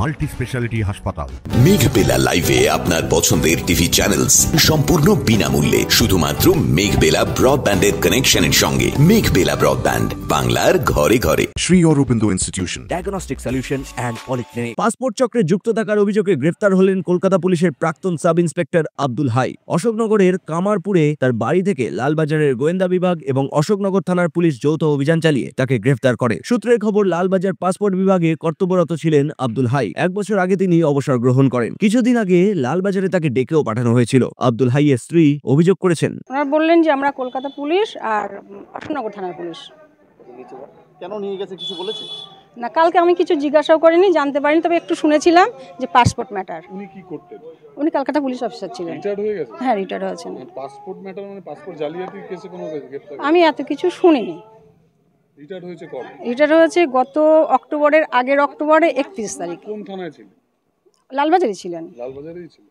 Multi Speciality হাসপাতাল। মেঘবেলা লাইভে আপনার পছন্দের টিভি চ্যানেলস সম্পূর্ণ বিনামূল্যে শুধুমাত্র মেঘবেলা ব্রডব্যান্ডের কানেকশনের সঙ্গে। মেঘবেলা ব্রডব্যান্ড, বাংলার ঘরে ঘরে। Sri Aurobindo Institution, diagnostic solution and polyclinic. Passport চক্রে যুক্ত থাকার অভিযোগে গ্রেফতার হলেন কলকাতা পুলিশের প্রাক্তন সাব ইন্সপেক্টর আব্দুল হাই। অশোকনগরের কামারপুরে তার বাড়ি থেকে লালবাজারের গোয়েন্দা বিভাগ এবং অশোকনগর থানার পুলিশ যৌথ অভিযান চালিয়ে তাকে গ্রেফতার করে। সূত্রের খবর, লালবাজার পাসপোর্ট বিভাগে কর্তব্যরত ছিলেন আব্দুল হাই। 1 বছর আগে তিনি অবসর গ্রহণ করেন। কিছুদিন আগে লালবাজারে তাকে ডেকেও পাঠানো হয়েছিল। আব্দুল হাইয়ের স্ত্রী অভিযোগ করেছেন, ওনারা বললেন যে আমরা কলকাতা পুলিশ আর অশোকনগর থানার পুলিশ। কেন নিয়ে গেছে কিছু বলেছে না, কালকে আমি কিছু জিজ্ঞাসাও করিনি, জানতে পারিনি, তবে একটু শুনেছিলাম যে পাসপোর্ট ম্যাটার। উনি কি করতেন? উনি কলকাতা পুলিশ অফিসার ছিলেন। রিটায়ার্ড হয়ে গেছে? হ্যাঁ, রিটায়ার্ড হয়েছেন। পাসপোর্ট ম্যাটার মানে পাসপোর্ট জালিয়াতির কেসে কোনো গ্রেফতার? আমি এত কিছু শুনিনি। রিটায়ার্ড হয়েছে কবে? রিটায়ার্ড হয়েছে গত অক্টোবরের আগের অক্টোবরে 31 তারিখ। কোন থানায় ছিলেন? লালবাজারে ছিলেন। লালবাজারেই ছিল।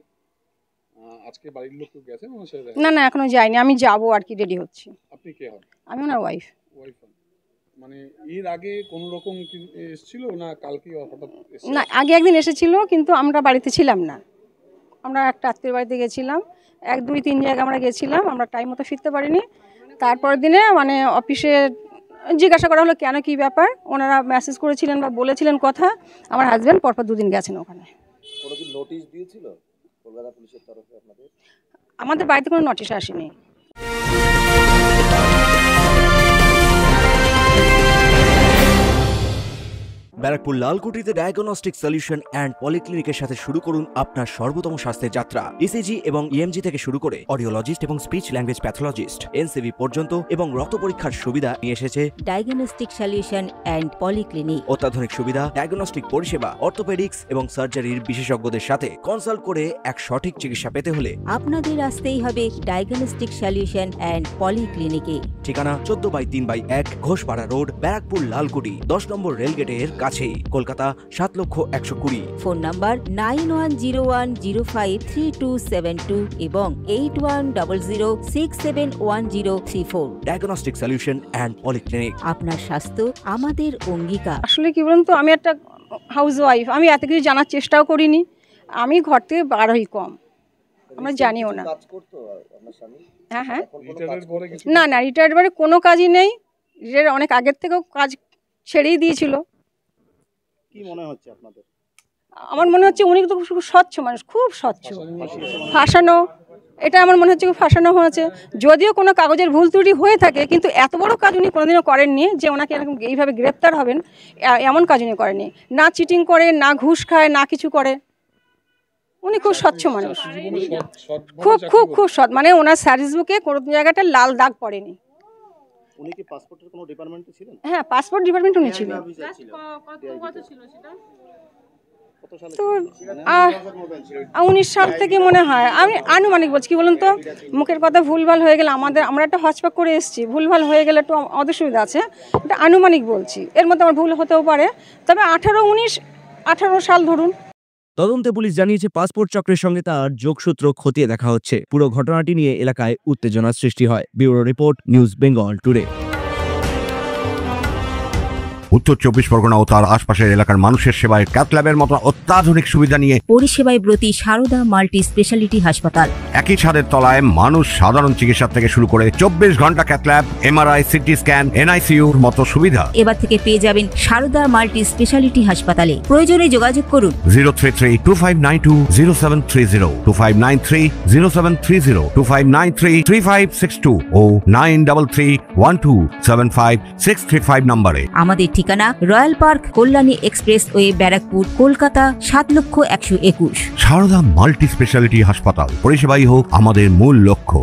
আজকে বাড়ির লোক তো গেছেন ওনার সাথে? না না, এখনো যাইনি, আমি যাব আর কি, রেডি হচ্ছি। আপনি কে হন? আমি ওনার ওয়াইফ। মানে এর আগে কোন রকম এসেছিল না কালকে হঠাৎ এসেছিল? না, আগে একদিন এসেছিল, কিন্তু আমরা বাড়িতে ছিলাম না। আমরা একটা আত্মীয়ের বাড়িতে গেছিলাম, 1, 2, 3 জায়গায় আমরা গেছিলাম, আমরা টাইম মতো ফিরতে পারিনি। তারপরের দিনে মানে অফিসে জিজ্ঞাসা করা হলো কেন, কি ব্যাপার। ওনারা মেসেজ করেছিলেন বা বলেছিলেন কথা। আমার হাজব্যান্ড পরপর 2 দিন গেছেন ওখানে। কোনো কি নোটিশ দিয়েছিল কলকাতা পুলিশের তরফে আপনাদের? আমাদের বাড়িতে কোনো নোটিশ আসেনি। ব্যারাকপুর লালকুটিতে ডায়াগনস্টিক সলিউশন অ্যান্ড পলিক্লিনিকের সাথে শুরু করুন আপনার সর্বোত্তম স্বাস্থ্যের যাত্রা। ইসিজি এবং ইএমজি থেকে শুরু করে অডিওলজিস্ট এবং স্পিচ ল্যাঙ্গুয়েজ প্যাথোলজিস্ট, এনসিভি পর্যন্ত এবং রক্ত পরীক্ষার সুবিধা নিয়ে এসেছে ডায়াগনস্টিক সলিউশন অ্যান্ড পলিক্লিনিক। অত্যাধুনিক সুবিধা, ডায়াগনস্টিক পরিষেবা, অর্থোপেডিক্স এবং সার্জারির বিশেষজ্ঞদের সাথে কনসাল্ট করে এক সঠিক চিকিৎসা পেতে হলে আপনাদের আসতেই হবে ডায়াগনস্টিক সলিউশন অ্যান্ড পলিক্লিনিকে। ঠিকানা 14/3/1 ঘোষপাড়া রোড, ব্যারাকপুর লালকুটি, 10 নম্বর রেলগেটের কাছেই, কলকাতা 7,120,000। ফোন নাম্বার 9101053272 এবং 8100671034। Diagnostic solution and polyclinic. আপনার স্বাস্থ্য আমাদের অঙ্গীকার। আসলে কি বলুন তো, আমি একটা হাউস ওয়াইফ, আমি এত কিছু জানার চেষ্টাও করিনি। আমি ঘর থেকে বার হই কম, আমরা জানিও না। হ্যাঁ হ্যাঁ, না না, রিটায়ার্ড পরে কোনো কাজই নেই। রিটায়ার্ড অনেক আগের থেকেও কাজ ছেড়েই দিয়েছিল। কি মনে হচ্ছে আপনাদের? আমার মনে হচ্ছে উনি তো খুব স্বচ্ছ মানুষ, খুব স্বচ্ছ। ফাঁসানো, এটা আমার মনে হচ্ছে খুব ফাঁসানো হয়েছে। যদিও কোনো কাগজের ভুল ত্রুটি হয়ে থাকে, কিন্তু এত বড় কাজ উনি কোনোদিনও করেননি যে ওনাকে এরকম এইভাবে গ্রেপ্তার হবেন, এমন কাজ উনি করেননি। না চিটিং করে, না ঘুষ খায়, না কিছু করে। উনি খুব স্বচ্ছ মানুষ, খুব খুব খুব সৎ। মানে ওনার সার্ভিস বুকে কোনো জায়গাটা লাল দাগ পড়েনি। উনি কি পাসপোর্টের কোনো ডিপার্টমেন্টে ছিলেন? হ্যাঁ, পাসপোর্ট ডিপার্টমেন্ট উনি ছিলেন। তো 19 সাল থেকে মনে হয়, আমি আনুমানিক বলছি। কি বলুন তো, মুখের কথা ভুলভাল হয়ে গেলে আমরা একটা হজপাক করে এসেছি, ভুলভাল হয়ে গেলে একটু অসুবিধা আছে। এটা আনুমানিক বলছি, এর মধ্যে আমার ভুল হতেও পারে। তবে 18 সাল ধরুন। তদন্তে পুলিশ জানিয়েছে পাসপোর্ট চক্রের সঙ্গে তার যোগসূত্র খতিয়ে দেখা হচ্ছে। পুরো ঘটনাটি নিয়ে এলাকায় উত্তেজনার সৃষ্টি হয়। Bureau report, news Bengal today. উত্তর 24 পরগনা ও তার আশপাশের এলাকার মানুষের সেবায় ক্যাথ ল্যাবের মতো অত্যাধুনিক সুবিধা নিয়ে পরিষেবায় ব্রতী সারদা মাল্টি স্পেশালিটি হাসপাতাল। একই ছাদের তলায় মানুষ সাধারণ চিকিৎসা থেকে শুরু করে 24 ঘন্টা cath lab, MRI, CT scan, এনআইসিইউর মতো সুবিধা এবার থেকে পেয়ে যাবেন সারদা মাল্টি স্পেশালিটি হাসপাতালে। প্রয়োজনে যোগাযোগ করুন 033-2592-0730, 2593-0730, 2593-3562 ও 9331275635 নম্বরে। আমাদের ঠিকানা Royal Park, Kalyani Expressway, Barrackpore, Kolkata 7,121,000। Sarada Multi Speciality হাসপাতাল, পরিষেবাই হোক আমাদের মূল লক্ষ্য।